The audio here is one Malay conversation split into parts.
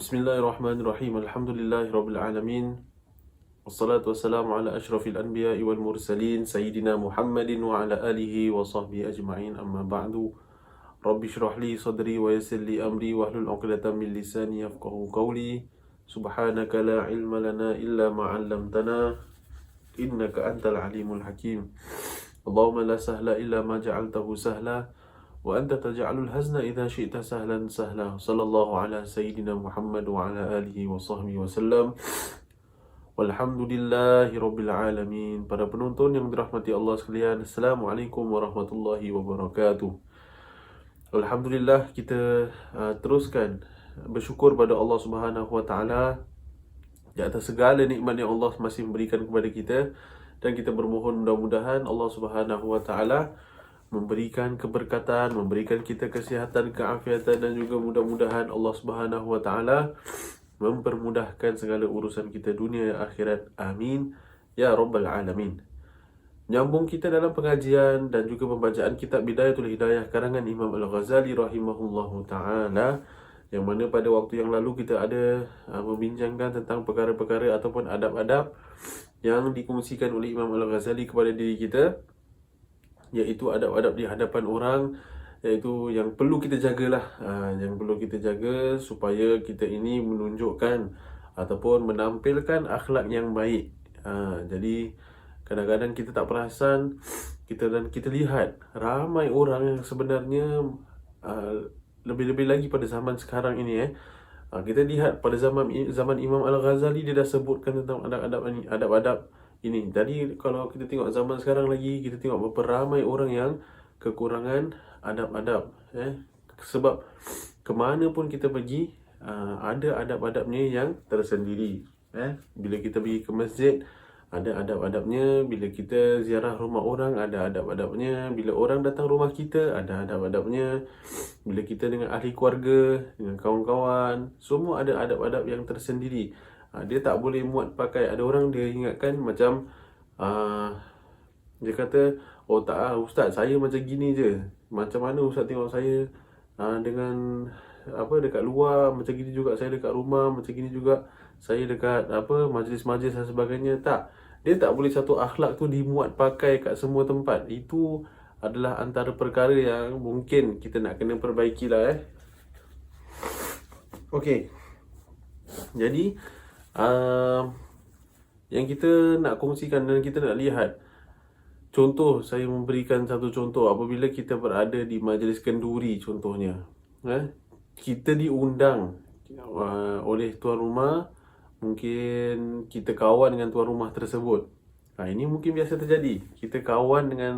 Bismillahirrahmanirrahim. Alhamdulillahirabbil alamin. Wassalatu wassalamu ala asyrafil anbiya'i wal mursalin sayyidina Muhammadin wa ala alihi wa sahbihi ajma'in. Amma ba'du. Rabbi shrah li sadri wa yassir li amri wahlul 'uqdatam min lisani yafqahu qawli. Subhanaka la ilma lana illa ma 'allamtana innaka antal alimul hakim. Allahumma la sahla illa ma ja'altahu sahla wa anta taj'alul hazna idza syi'ta sahlan sahla. Sallallahu ala sayyidina Muhammad wa ala alihi wa sahbihi wasallam. Walhamdulillahi rabbil alamin. Para penonton yang dirahmati Allah sekalian, Assalamualaikum warahmatullahi wabarakatuh. Alhamdulillah, kita teruskan bersyukur pada Allah Subhanahu wa taala di atas segala nikmat yang Allah masih memberikan kepada kita, dan kita bermohon mudah-mudahan Allah Subhanahu wa taala memberikan keberkatan, memberikan kita kesihatan, keafiatan, dan juga mudah-mudahan Allah Subhanahu wa taala mempermudahkan segala urusan kita dunia dan akhirat. Amin ya rabbal alamin. Nyambung kita dalam pengajian dan juga pembacaan kitab Bidayatul Hidayah karangan Imam Al-Ghazali rahimahullahu taala, yang mana pada waktu yang lalu kita ada membincangkan tentang perkara-perkara ataupun adab-adab yang dikongsikan oleh Imam Al-Ghazali kepada diri kita, iaitu adab-adab di hadapan orang, iaitu yang perlu kita jagalah, yang perlu kita jaga supaya kita ini menunjukkan ataupun menampilkan akhlak yang baik. Jadi kadang-kadang kita tak perasan, kita lihat ramai orang yang sebenarnya lebih-lebih lagi pada zaman sekarang ini kita lihat pada zaman Imam Al-Ghazali, dia dah sebutkan tentang adab-adab ini. Jadi kalau kita tengok zaman sekarang lagi, kita tengok berapa ramai orang yang kekurangan adab-adab. Sebab kemana pun kita pergi, ada adab-adabnya yang tersendiri. Bila kita pergi ke masjid, ada adab-adabnya. Bila kita ziarah rumah orang, ada adab-adabnya. Bila orang datang rumah kita, ada adab-adabnya. Bila kita dengan ahli keluarga, dengan kawan-kawan, semua ada adab-adab yang tersendiri. Dia tak boleh muat pakai. Ada orang dia ingatkan macam dia kata, oh tak Ustaz, saya macam gini je. Macam mana Ustaz tengok saya dengan dekat luar, macam gini juga saya dekat rumah, macam gini juga saya dekat majlis-majlis dan sebagainya. Tak, dia tak boleh satu akhlak tu dimuat pakai kat semua tempat. Itu adalah antara perkara yang mungkin kita nak kena perbaikilah. Okey. Jadi yang kita nak kongsikan dan kita nak lihat contoh, saya memberikan satu contoh. Apabila kita berada di majlis kenduri contohnya, kita diundang oleh tuan rumah, mungkin kita kawan dengan tuan rumah tersebut. Ini mungkin biasa terjadi. Kita kawan dengan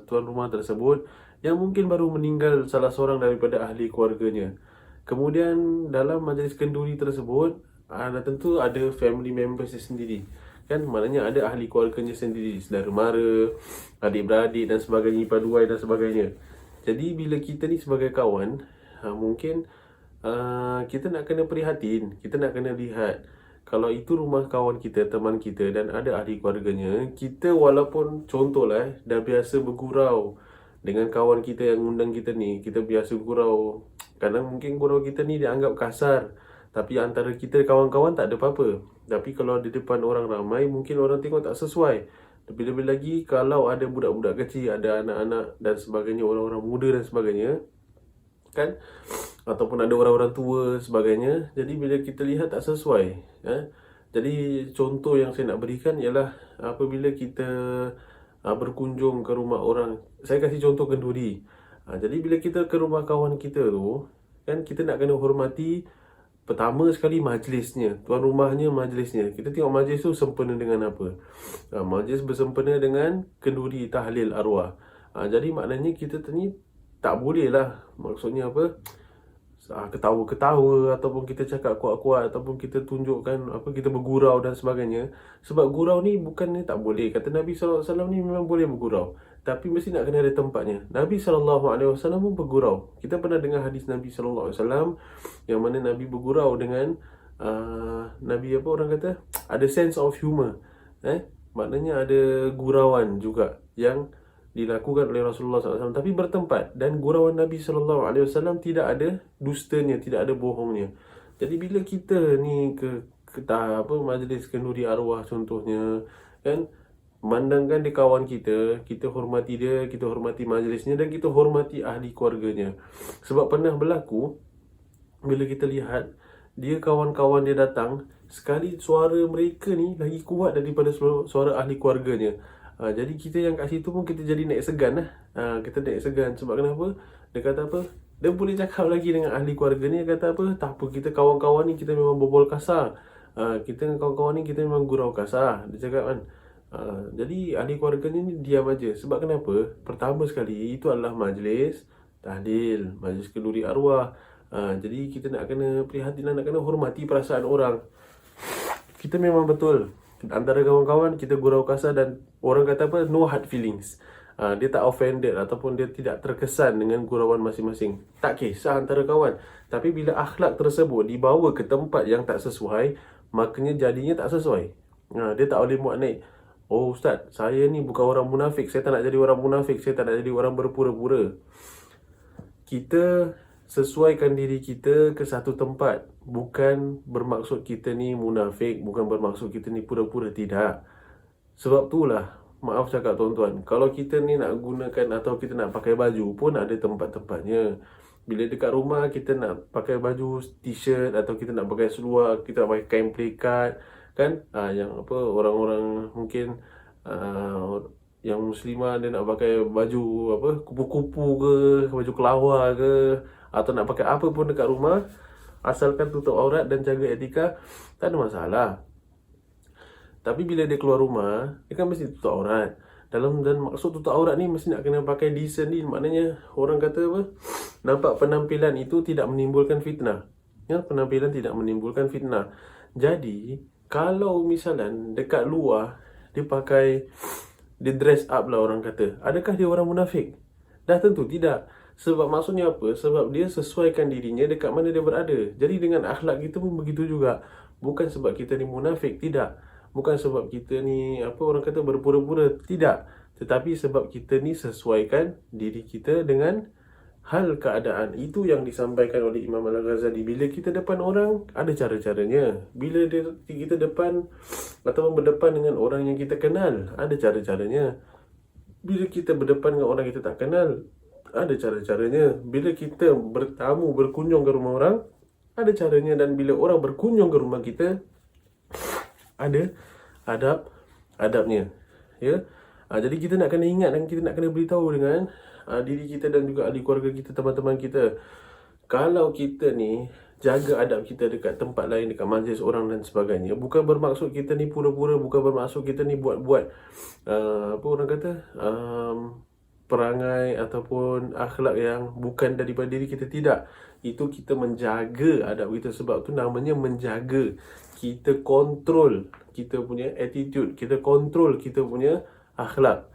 tuan rumah tersebut yang mungkin baru meninggal salah seorang daripada ahli keluarganya. Kemudian dalam majlis kenduri tersebut, tentu ada family members sendiri. Maknanya ada ahli keluarganya sendiri, saudara mara, adik-beradik dan sebagainya, ipaduai dan sebagainya. Jadi bila kita ni sebagai kawan, mungkin kita nak kena prihatin, kita nak kena lihat, kalau itu rumah kawan kita, teman kita dan ada ahli keluarganya, kita walaupun contohlah dah biasa bergurau dengan kawan kita yang undang kita ni, kita biasa gurau. Kadang mungkin gurau kita ni dianggap kasar, tapi antara kita kawan-kawan tak ada apa-apa. Tapi kalau di depan orang ramai, mungkin orang tengok tak sesuai. Lebih-lebih lagi kalau ada budak-budak kecil, ada anak-anak dan sebagainya, orang-orang muda dan sebagainya, ataupun ada orang-orang tua sebagainya. Jadi bila kita lihat tak sesuai, jadi contoh yang saya nak berikan ialah apabila kita berkunjung ke rumah orang. Saya kasih contoh kenduri. Jadi bila kita ke rumah kawan kita tu, kita nak kena hormati pertama sekali majlisnya, tuan rumahnya, majlisnya. Kita tengok majlis tu sempena dengan apa. Majlis bersempena dengan kenduri tahlil arwah. Jadi maknanya kita ni tak boleh lah, maksudnya apa, ketawa-ketawa ataupun kita cakap kuat-kuat ataupun kita tunjukkan kita bergurau dan sebagainya. Sebab gurau ni bukannya tak boleh. Kata Nabi SAW ni memang boleh bergurau, tapi mesti nak kena ada tempatnya. Nabi SAW pun bergurau. Kita pernah dengar hadis Nabi SAW yang mana Nabi bergurau dengan Nabi orang kata ada sense of humor. Maknanya ada gurauan juga yang dilakukan oleh Rasulullah SAW, tapi bertempat. Dan gurauan Nabi SAW tidak ada dustanya, tidak ada bohongnya. Jadi bila kita ni ke apa majlis kenduri arwah contohnya, kan, memandangkan dia kawan kita hormati dia, kita hormati majlisnya dan kita hormati ahli keluarganya. Sebab pernah berlaku bila kita lihat dia kawan-kawan dia datang, sekali suara mereka ni lagi kuat daripada suara ahli keluarganya. Jadi kita yang kat situ pun kita jadi naik segan lah. Kita naik segan sebab kenapa? Dia kata apa? Dia boleh cakap lagi dengan ahli keluarga ni. Dia kata apa? Tak apa, kita kawan-kawan ni kita memang berbual kasar. Kita dengan kawan-kawan ni kita memang gurau kasar. Dia cakap kan. Jadi ahli keluarganya ni diam aja. Sebab kenapa? Pertama sekali itu adalah majlis tahlil, majlis kenduri arwah. Jadi kita nak kena prihatin, nak kena hormati perasaan orang. Kita memang betul antara kawan-kawan kita gurau kasar dan orang kata apa, no hard feelings. Dia tak offended ataupun dia tidak terkesan dengan gurauan masing-masing. Tak kisah antara kawan. Tapi bila akhlak tersebut dibawa ke tempat yang tak sesuai, maknanya jadinya tak sesuai. Dia tak boleh muat naik. Oh Ustaz, saya ni bukan orang munafik. Saya tak nak jadi orang munafik. Saya tak nak jadi orang berpura-pura. Kita sesuaikan diri kita ke satu tempat. Bukan bermaksud kita ni munafik, bukan bermaksud kita ni pura-pura, tidak. Sebab itulah, maaf cakap tuan-tuan, kalau kita ni nak gunakan atau kita nak pakai baju pun ada tempat-tempatnya. Bila dekat rumah kita nak pakai baju t-shirt atau kita nak pakai seluar, kita nak pakai kain pelikat, kan? Yang apa, orang-orang mungkin yang muslimah dia nak pakai baju apa, kupu-kupu ke, baju kelawar ke, atau nak pakai apa pun dekat rumah, asalkan tutup aurat dan jaga etika, tak ada masalah. Tapi bila dia keluar rumah, dia kan mesti tutup aurat. Dan maksud tutup aurat ni mesti nak kena pakai decent ni. Maknanya orang kata apa? Nampak penampilan itu tidak menimbulkan fitnah. Ya, penampilan tidak menimbulkan fitnah. Jadi, kalau misalnya dekat luar dia pakai, dia dress up lah orang kata, adakah dia orang munafik? Dah tentu tidak. Sebab maksudnya apa? Sebab dia sesuaikan dirinya dekat mana dia berada. Jadi dengan akhlak kita pun begitu juga. Bukan sebab kita ni munafik, tidak. Bukan sebab kita ni apa orang kata berpura-pura, tidak. Tetapi sebab kita ni sesuaikan diri kita dengan hal keadaan. Itu yang disampaikan oleh Imam Al-Ghazali. Bila kita depan orang, ada cara-caranya. Bila kita depan ataupun berdepan dengan orang yang kita kenal, ada cara-caranya. Bila kita berdepan dengan orang kita tak kenal, ada cara-caranya. Bila kita bertamu, berkunjung ke rumah orang, ada caranya. Dan bila orang berkunjung ke rumah kita, ada adabnya, ya. Jadi kita nak kena ingat dan kita nak kena beritahu dengan diri kita dan juga ahli keluarga kita, teman-teman kita. Kalau kita ni jaga adab kita dekat tempat lain, dekat majlis orang dan sebagainya, bukan bermaksud kita ni pura-pura, bukan bermaksud kita ni buat-buat apa orang kata perangai ataupun akhlak yang bukan daripada diri kita, tidak. Itu kita menjaga adab kita. Sebab tu namanya menjaga. Kita kontrol kita punya attitude, kita kontrol kita punya akhlak.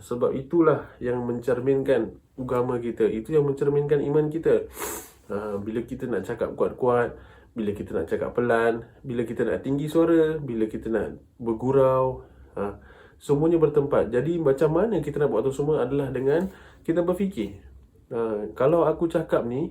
Sebab itulah yang mencerminkan agama kita, itu yang mencerminkan iman kita. Bila kita nak cakap kuat-kuat, bila kita nak cakap pelan, bila kita nak tinggi suara, bila kita nak bergurau, semuanya bertempat. Jadi macam mana kita nak buat tu semua adalah dengan kita berfikir, kalau aku cakap ni,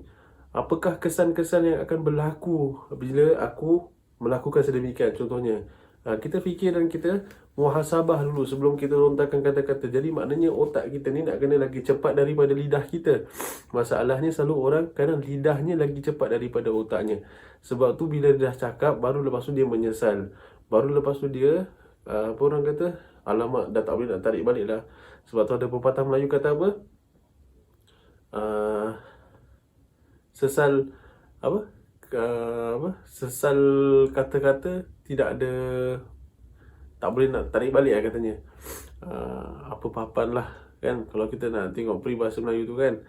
apakah kesan-kesan yang akan berlaku bila aku melakukan sedemikian. Contohnya, kita fikir dan kita muhasabah dulu sebelum kita lontarkan kata-kata. Jadi maknanya otak kita ni nak kena lagi cepat daripada lidah kita. Masalahnya selalu orang kadang lidahnya lagi cepat daripada otaknya. Sebab tu bila dia dah cakap, baru lepas tu dia menyesal. Baru lepas tu dia apa orang kata, alamak, dah tak boleh nak tarik balik lah. Sebab tu ada pepatah Melayu kata apa, sesal sesal kata-kata tidak ada, tak boleh nak tarik balik lah katanya. Apa papan lah kan, kalau kita nak tengok peribahasa Melayu tu kan,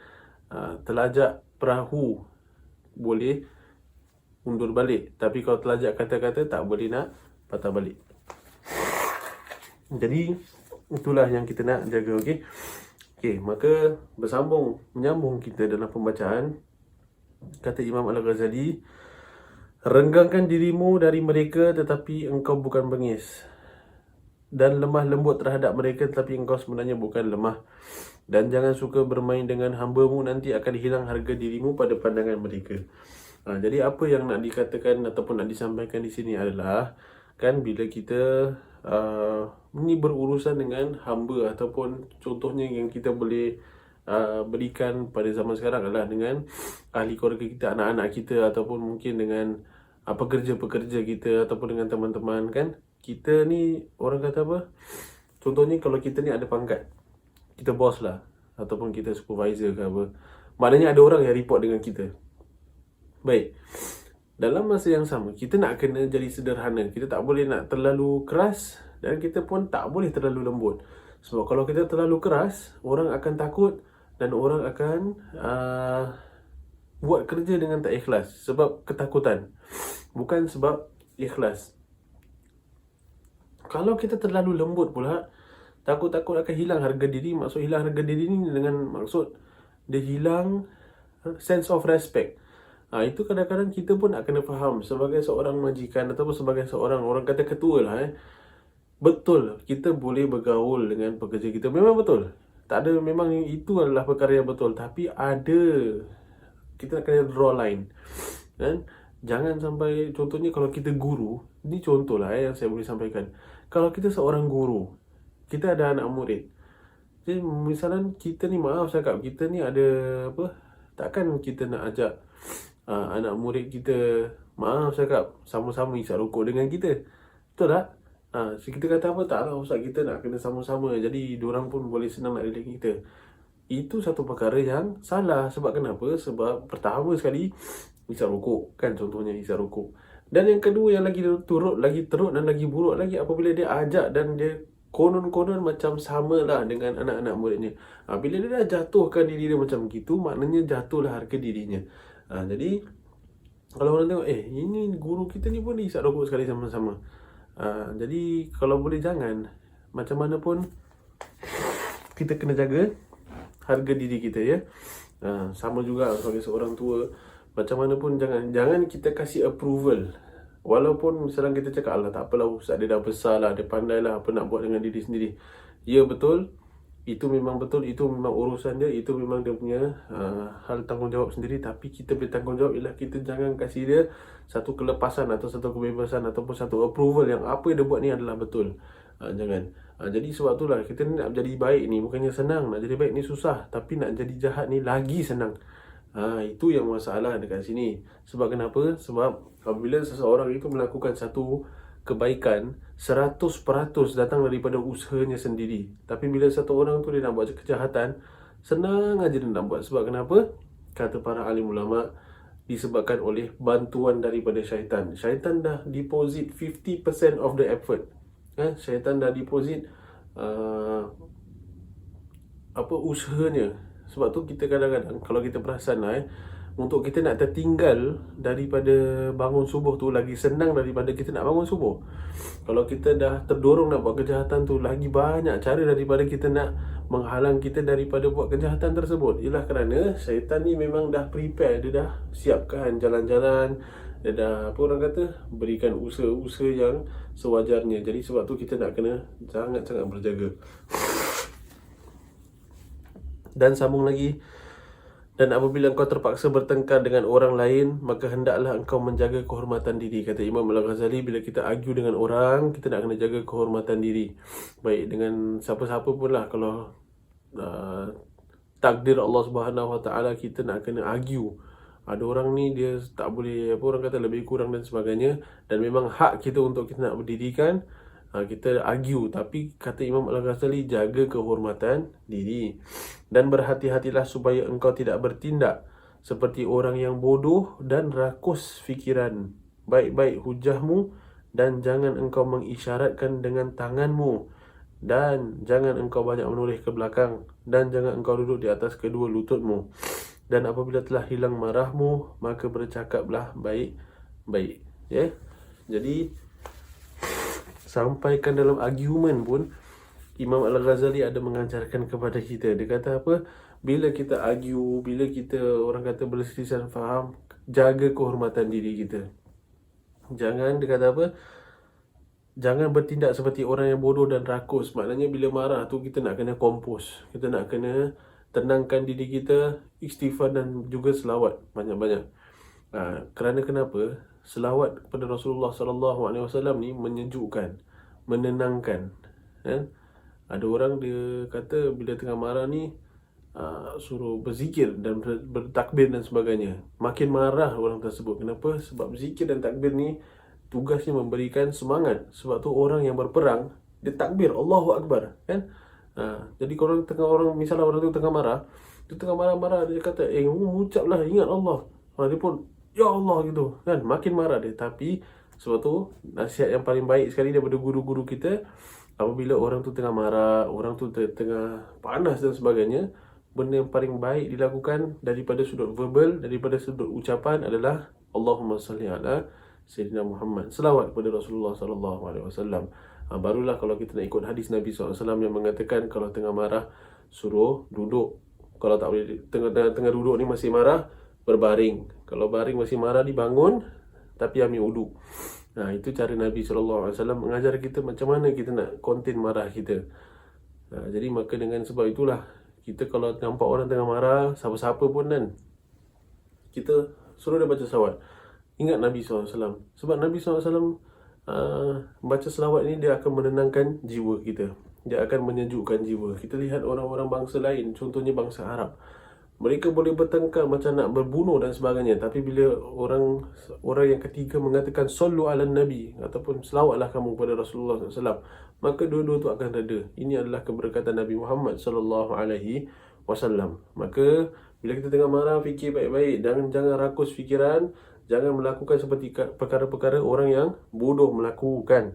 telajak perahu boleh undur balik, tapi kalau telajak kata-kata tak boleh nak patah balik. Jadi itulah yang kita nak jaga. Okey, maka menyambung kita dalam pembacaan. Kata Imam Al-Ghazali, renggangkan dirimu dari mereka tetapi engkau bukan bengis, dan lemah lembut terhadap mereka tetapi engkau sebenarnya bukan lemah. Dan jangan suka bermain dengan hamba-Mu, nanti akan hilang harga dirimu pada pandangan mereka. Jadi apa yang nak dikatakan ataupun nak disampaikan di sini adalah, kan bila kita ni berurusan dengan hamba, ataupun contohnya yang kita boleh berikan pada zaman sekarang adalah dengan ahli keluarga kita, anak-anak kita, ataupun mungkin dengan pekerja-pekerja kita, ataupun dengan teman-teman, kan. Kita ni orang kata apa? Contohnya kalau kita ni ada pangkat, kita bos lah, ataupun kita supervisor ke apa, maknanya ada orang yang report dengan kita. Baik, dalam masa yang sama, kita nak kena jadi sederhana. Kita tak boleh nak terlalu keras, dan kita pun tak boleh terlalu lembut. Sebab kalau kita terlalu keras, orang akan takut dan orang akan buat kerja dengan tak ikhlas. Sebab ketakutan, bukan sebab ikhlas. Kalau kita terlalu lembut pula, takut-takut akan hilang harga diri. Maksud hilang harga diri ni dengan maksud dia hilang sense of respect. Itu kadang-kadang kita pun nak kena faham sebagai seorang majikan ataupun sebagai seorang orang kata ketua lah. Betul, kita boleh bergaul dengan pekerja kita. Memang betul. Tak ada, memang itu adalah perkara yang betul. Tapi ada, kita nak kena draw line. Kan? Jangan sampai, contohnya kalau kita guru, ni contoh lah yang saya boleh sampaikan. Kalau kita seorang guru, kita ada anak murid. Jadi misalnya kita ni, maaf cakap, kita ni ada apa, takkan kita nak ajak anak murid kita, maaf cakap, sama-sama isap rokok dengan kita. Betul tak? So kita kata apa, tak lah Ustaz, kita nak kena sama-sama, jadi diorang pun boleh senang nak relate kita. Itu satu perkara yang salah. Sebab kenapa? Sebab pertama sekali, isap rokok, kan, contohnya isap rokok. Dan yang kedua yang lagi teruk dan lagi buruk lagi, apabila dia ajak dan dia konon-konon macam samalah dengan anak-anak muridnya. Bila dia dah jatuhkan diri dia macam gitu, maknanya jatuhlah harga dirinya. Jadi kalau orang tengok, ini guru kita ni pun isap rokok sekali sama-sama. Jadi kalau boleh jangan, macam mana pun kita kena jaga harga diri kita, ya. Sama juga sebagai seorang tua, macam mana pun jangan kita kasih approval. Walaupun misalnya kita cakap, alah tak apalah Ustaz, dia dah besar lah, dia pandai lah apa nak buat dengan diri sendiri. Ya betul, itu memang betul, itu memang urusan dia, itu memang dia punya hal tanggungjawab sendiri. Tapi kita punya tanggungjawab ialah kita jangan kasih dia satu kelepasan atau satu kebebasan ataupun satu approval yang apa yang dia buat ni adalah betul. Jangan. Jadi sebab itulah kita ni nak jadi baik ni bukannya senang. Nak jadi baik ni susah, tapi nak jadi jahat ni lagi senang. Itu yang masalah dekat sini. Sebab kenapa? Sebab apabila seseorang itu melakukan satu kebaikan, 100% datang daripada usahanya sendiri. Tapi bila satu orang tu dia nak buat kejahatan, senang aja dia nak buat. Sebab kenapa? Kata para alim ulama, disebabkan oleh bantuan daripada syaitan. Syaitan dah deposit 50% of the effort. Syaitan dah deposit usahanya. Sebab tu kita kadang-kadang, kalau kita perasan lah, untuk kita nak tertinggal daripada bangun subuh tu lagi senang daripada kita nak bangun subuh. Kalau kita dah terdorong nak buat kejahatan tu, lagi banyak cara daripada kita nak menghalang kita daripada buat kejahatan tersebut. Ialah kerana syaitan ni memang dah prepare, dia dah siapkan jalan-jalan, dia dah orang kata berikan usaha-usaha yang sewajarnya. Jadi sebab tu kita nak kena sangat-sangat berjaga. Dan sambung lagi, dan apabila engkau terpaksa bertengkar dengan orang lain, maka hendaklah engkau menjaga kehormatan diri. Kata Imam Al-Ghazali, bila kita argue dengan orang, kita nak kena jaga kehormatan diri. Baik dengan siapa-siapa pun lah. Kalau takdir Allah Subhanahu Wa Taala kita nak kena argue, ada orang ni dia tak boleh, orang kata lebih kurang dan sebagainya, dan memang hak kita untuk kita nak berdirikan, kita argue. Tapi kata Imam Al-Ghazali, jaga kehormatan diri dan berhati-hatilah supaya engkau tidak bertindak seperti orang yang bodoh dan rakus fikiran. Baik-baik hujahmu, dan jangan engkau mengisyaratkan dengan tanganmu, dan jangan engkau banyak menoleh ke belakang, dan jangan engkau duduk di atas kedua lututmu. Dan apabila telah hilang marahmu, maka bercakaplah baik-baik. Jadi sampaikan dalam argument pun Imam Al-Ghazali ada mengajarkan kepada kita. Dia kata apa? Bila kita argue, bila kita orang kata berselisih faham, jaga kehormatan diri kita. Jangan, dia kata apa? Jangan bertindak seperti orang yang bodoh dan rakus. Maknanya bila marah tu kita nak kena kompos. Kita nak kena tenangkan diri kita, istighfar dan juga selawat banyak-banyak. Kerana kenapa? Selawat kepada Rasulullah SAW ni menyejukkan, menenangkan, kan? Ada orang dia kata bila tengah marah ni suruh berzikir dan bertakbir dan sebagainya. Makin marah orang tersebut. Kenapa? Sebab berzikir dan takbir ni tugasnya memberikan semangat. Sebab tu orang yang berperang dia takbir Allahu Akbar, kan? Jadi kalau misalnya orang tu tengah marah, dia tengah marah-marah, dia kata ucaplah ingat Allah. Dia pun ya Allah gitu, kan? Makin marah dia. Tapi sebab tu nasihat yang paling baik sekali daripada guru-guru kita, apabila orang tu tengah marah, orang tu tengah panas dan sebagainya, benda yang paling baik dilakukan daripada sudut verbal, daripada sudut ucapan adalah Allahumma salli ala Sayyidina Muhammad, selawat kepada Rasulullah SAW. Barulah kalau kita nak ikut hadis Nabi SAW yang mengatakan kalau tengah marah suruh duduk. Kalau tak boleh tengah duduk ni masih marah, berbaring. Kalau baring masih marah, dibangun tapi ambil wuduk. Itu cara Nabi SAW mengajar kita macam mana kita nak contain marah kita. Jadi maka dengan sebab itulah, kita kalau nampak orang tengah marah, siapa-siapa pun kan, kita suruh dia baca selawat. Ingat Nabi SAW. Sebab Nabi SAW baca selawat ni dia akan menenangkan jiwa kita. Dia akan menyejukkan jiwa. Kita lihat orang-orang bangsa lain, contohnya bangsa Arab. Mereka boleh bertengkar macam nak berbunuh dan sebagainya. Tapi bila orang yang ketiga mengatakan sallu ala Nabi, ataupun selawatlah kamu kepada Rasulullah SAW, maka dua-dua tu akan reda. Ini adalah keberkatan Nabi Muhammad SAW. Maka bila kita tengah marah, fikir baik-baik. Jangan rakus fikiran. Jangan melakukan seperti perkara-perkara orang yang bodoh melakukan.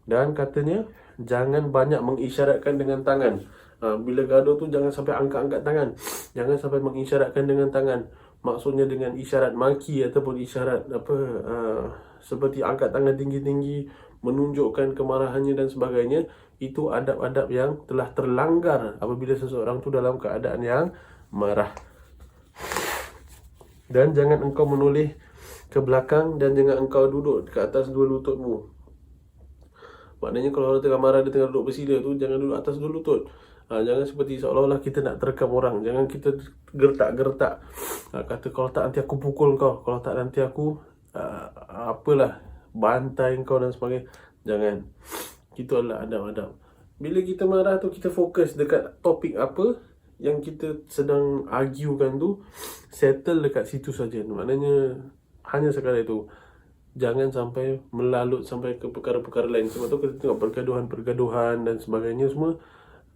Dan katanya, jangan banyak mengisyaratkan dengan tangan. Bila gaduh tu jangan sampai angkat-angkat tangan. Jangan sampai mengisyaratkan dengan tangan. Maksudnya dengan isyarat maki ataupun isyarat seperti angkat tangan tinggi-tinggi, menunjukkan kemarahannya dan sebagainya. Itu adab-adab yang telah terlanggar apabila seseorang tu dalam keadaan yang marah. Dan jangan engkau menoleh ke belakang dan jangan engkau duduk ke atas dua lututmu. Maknanya kalau orang tengah marah, dia tengah duduk bersila tu, jangan duduk atas dua lutut. Jangan seperti seolah-olah kita nak terkam orang. Jangan kita gertak-gertak. Kata kalau tak nanti aku pukul kau. Kalau tak nanti aku bantai kau dan sebagainya. Jangan. Itu adalah adab-adab. Bila kita marah tu, kita fokus dekat topik apa yang kita sedang arguekan tu, settle dekat situ saja. Maknanya hanya sekadar itu. Jangan sampai melalut sampai ke perkara-perkara lain. Sebab tu kita tengok pergaduhan dan sebagainya semua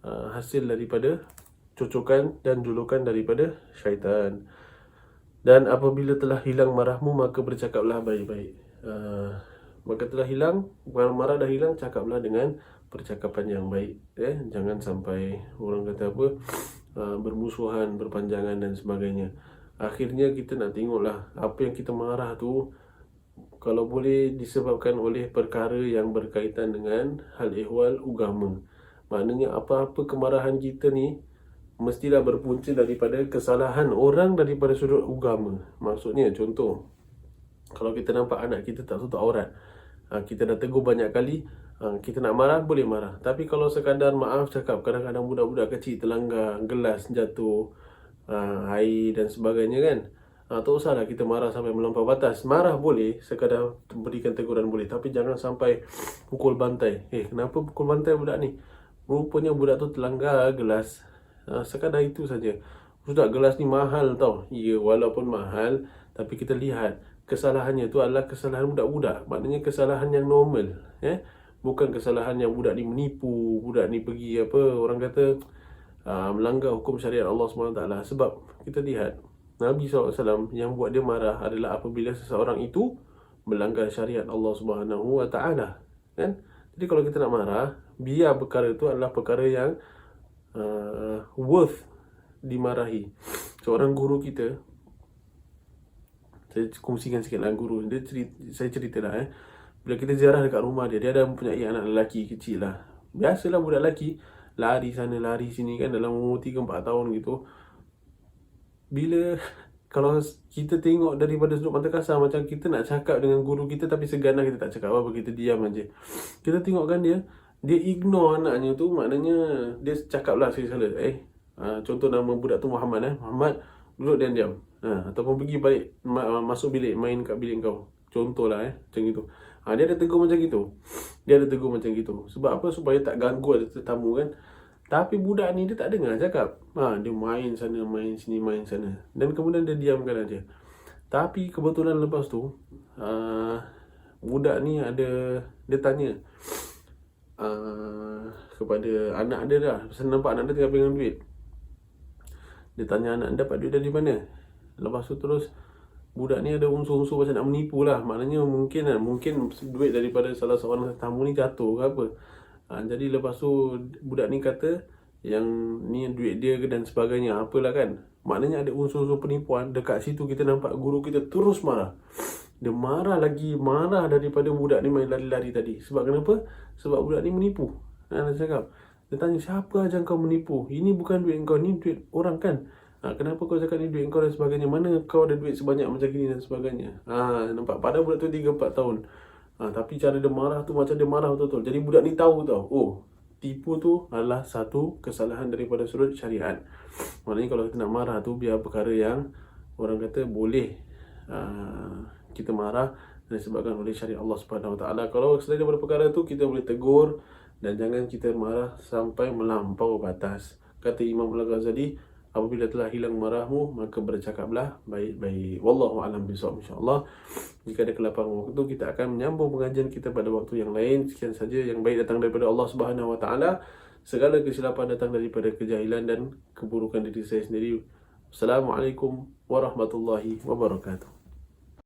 hasil daripada cocokan dan julukan daripada syaitan. Dan apabila telah hilang marahmu, maka bercakaplah baik-baik. Maka telah hilang, marah dah hilang, cakaplah dengan percakapan yang baik. Jangan sampai orang kata bermusuhan, berpanjangan dan sebagainya. Akhirnya kita nak tengoklah apa yang kita marah tu, kalau boleh disebabkan oleh perkara yang berkaitan dengan hal ehwal agama. Maknanya apa-apa kemarahan kita ni mestilah berpunca daripada kesalahan orang daripada sudut agama. Maksudnya contoh, kalau kita nampak anak kita tak tutup aurat, kita dah tegur banyak kali, kita nak marah, boleh marah. Tapi kalau sekadar maaf cakap, kadang-kadang budak-budak kecil terlanggar, gelas jatuh, air dan sebagainya kan, tak usahlah kita marah sampai melampau batas. Marah boleh, sekadar berikan teguran boleh, tapi jangan sampai pukul bantai. Kenapa pukul bantai budak ni? Rupanya budak tu terlanggar gelas. Sekadar itu saja. Sudah, gelas ni mahal tau. Ya, walaupun mahal, tapi kita lihat kesalahannya tu adalah kesalahan budak-budak. Maknanya kesalahan yang normal. Bukan kesalahan yang budak ni menipu, budak ni pergi orang kata melanggar hukum syariat Allah SWT. Sebab kita lihat Nabi SAW yang buat dia marah adalah apabila seseorang itu melanggar syariat Allah SWT, kan? Jadi kalau kita nak marah, biar perkara itu adalah perkara yang worth dimarahi. Seorang guru kita, saya kongsikan sikit lah guru dia, saya cerita lah bila kita ziarah dekat rumah dia, dia ada mempunyai anak lelaki kecil lah. Biasalah budak lelaki lari sana lari sini kan, dalam umur 3-4 tahun gitu. Bila kalau kita tengok daripada sudut mata kasar, macam kita nak cakap dengan guru kita tapi segan kita tak cakap apa, kita diam aja. Kita tengokkan dia ignore anaknya tu. Maknanya dia cakap lah sekali-sekala, contoh nama budak tu Muhammad, Muhammad duduk dan diam. Ataupun pergi balik masuk bilik, main kat bilik kau. Contohlah macam gitu. Dia ada tegur macam gitu. Dia ada tegur macam gitu. Sebab apa? Supaya tak ganggu ada tetamu kan. Tapi budak ni dia tak dengar cakap. Dia main sana, main sini, main sana. Dan kemudian dia diamkan aja. Tapi kebetulan lepas tu budak ni dia tanya kepada anak dia dah. Pasal nampak anak dia tengah pegang duit. Dia tanya anak, dapat duit dari mana? Lepas tu terus budak ni ada unsur-unsur macam nak menipu lah. Maknanya mungkin duit daripada salah seorang tetamu ni jatuh ke apa. Jadi lepas tu budak ni kata yang ni duit dia dan sebagainya, apalah kan. Maknanya ada unsur-unsur penipuan. Dekat situ kita nampak guru kita terus marah. Dia marah daripada budak ni main lari-lari tadi. Sebab kenapa? Sebab budak ni menipu. Dia cakap, dia tanya, siapa ajar kau menipu? Ini bukan duit kau, ni duit orang kan. Kenapa kau cakap ni duit kau dan sebagainya? Mana kau ada duit sebanyak macam gini dan sebagainya? Nampak? Padahal budak tu 3-4 tahun. Tapi cara dia marah tu macam dia marah betul-betul. Jadi budak ni tahu tau. Tipu tu adalah satu kesalahan daripada sudut syariat. Maknanya kalau kita nak marah tu, biar perkara yang orang kata boleh kita marah dan disebabkan oleh syariat Allah Subhanahu Wa Taala. Kalau selain daripada perkara tu, kita boleh tegur dan jangan kita marah sampai melampau batas. Kata Imam Al-Ghazali, apabila telah hilang marahmu, maka bercakaplah baik-baik. Wallahu a'lam bishawab, insya-Allah. Jika ada kelapangan waktu, kita akan menyambung pengajian kita pada waktu yang lain. Sekian saja, yang baik datang daripada Allah Subhanahu Wa Taala. Segala kesilapan datang daripada kejahilan dan keburukan diri saya sendiri. Assalamualaikum warahmatullahi wabarakatuh.